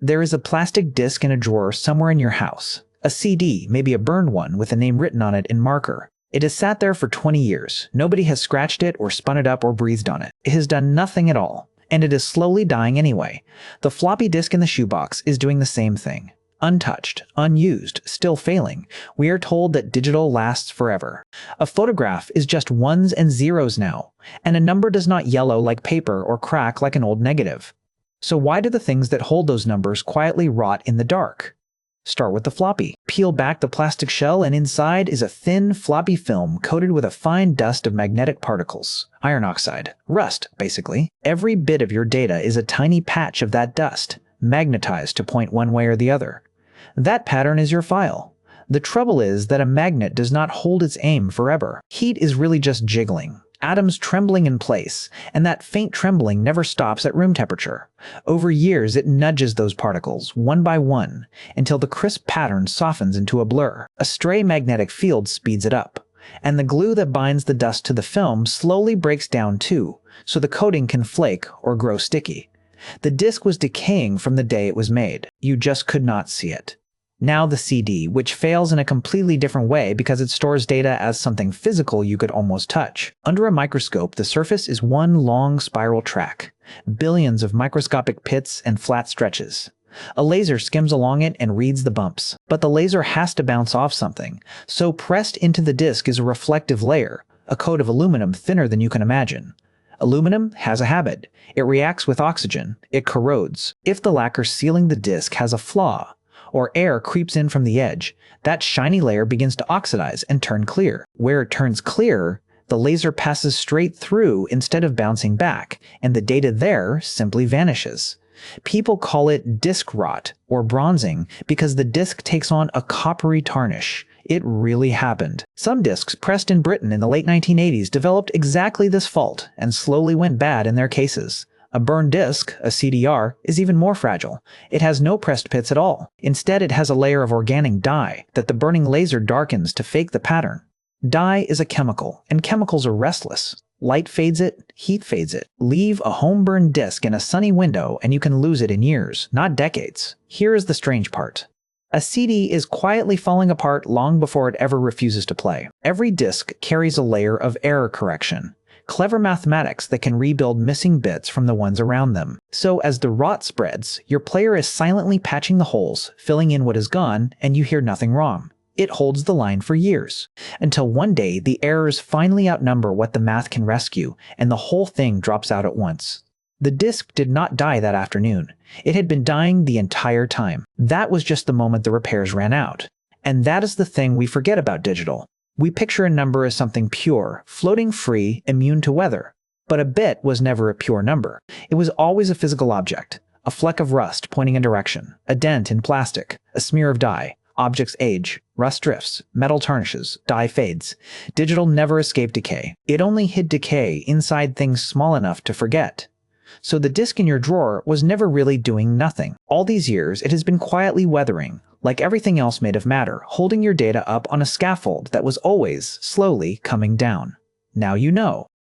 There is a plastic disc in a drawer somewhere in your house. A CD, maybe a burned one with a name written on it in marker. It has sat there for 20 years. Nobody has scratched it or spun it up or breathed on it. It has done nothing at all. And it is slowly dying anyway. The floppy disk in the shoebox is doing the same thing. Untouched, unused, still failing. We are told that digital lasts forever. A photograph is just ones and zeros now, and a number does not yellow like paper or crack like an old negative. So why do the things that hold those numbers quietly rot in the dark? Start with the floppy. Peel back the plastic shell and inside is a thin, floppy film coated with a fine dust of magnetic particles. Iron oxide. Rust, basically. Every bit of your data is a tiny patch of that dust, magnetized to point one way or the other. That pattern is your file. The trouble is that a magnet does not hold its aim forever. Heat is really just jiggling. Atoms trembling in place, and that faint trembling never stops at room temperature. Over years, it nudges those particles, one by one, until the crisp pattern softens into a blur. A stray magnetic field speeds it up, and the glue that binds the dust to the film slowly breaks down too, so the coating can flake or grow sticky. The disk was decaying from the day it was made. You just could not see it. Now the CD, which fails in a completely different way because it stores data as something physical you could almost touch. Under a microscope, the surface is one long spiral track. Billions of microscopic pits and flat stretches. A laser skims along it and reads the bumps. But the laser has to bounce off something, so pressed into the disk is a reflective layer, a coat of aluminum thinner than you can imagine. Aluminum has a habit. It reacts with oxygen. It corrodes. If the lacquer sealing the disk has a flaw, or air creeps in from the edge, that shiny layer begins to oxidize and turn clear. Where it turns clear, the laser passes straight through instead of bouncing back, and the data there simply vanishes. People call it disk rot or bronzing because the disk takes on a coppery tarnish. It really happened. Some disks pressed in Britain in the late 1980s developed exactly this fault and slowly went bad in their cases. A burned disk, a CDR, is even more fragile. It has no pressed pits at all. Instead, it has a layer of organic dye that the burning laser darkens to fake the pattern. Dye is a chemical, and chemicals are restless. Light fades it, heat fades it. Leave a home-burned disk in a sunny window and you can lose it in years, not decades. Here is the strange part. A CD is quietly falling apart long before it ever refuses to play. Every disk carries a layer of error correction. Clever mathematics that can rebuild missing bits from the ones around them. So as the rot spreads, your player is silently patching the holes, filling in what is gone, and you hear nothing wrong. It holds the line for years, until one day the errors finally outnumber what the math can rescue, and the whole thing drops out at once. The disk did not die that afternoon. It had been dying the entire time. That was just the moment the repairs ran out. And that is the thing we forget about digital. We picture a number as something pure, floating free, immune to weather. But a bit was never a pure number. It was always a physical object. A fleck of rust pointing a direction. A dent in plastic. A smear of dye. Objects age. Rust drifts. Metal tarnishes. Dye fades. Digital never escaped decay. It only hid decay inside things small enough to forget. So the disk in your drawer was never really doing nothing. All these years, it has been quietly weathering, like everything else made of matter, holding your data up on a scaffold that was always slowly coming down. Now you know.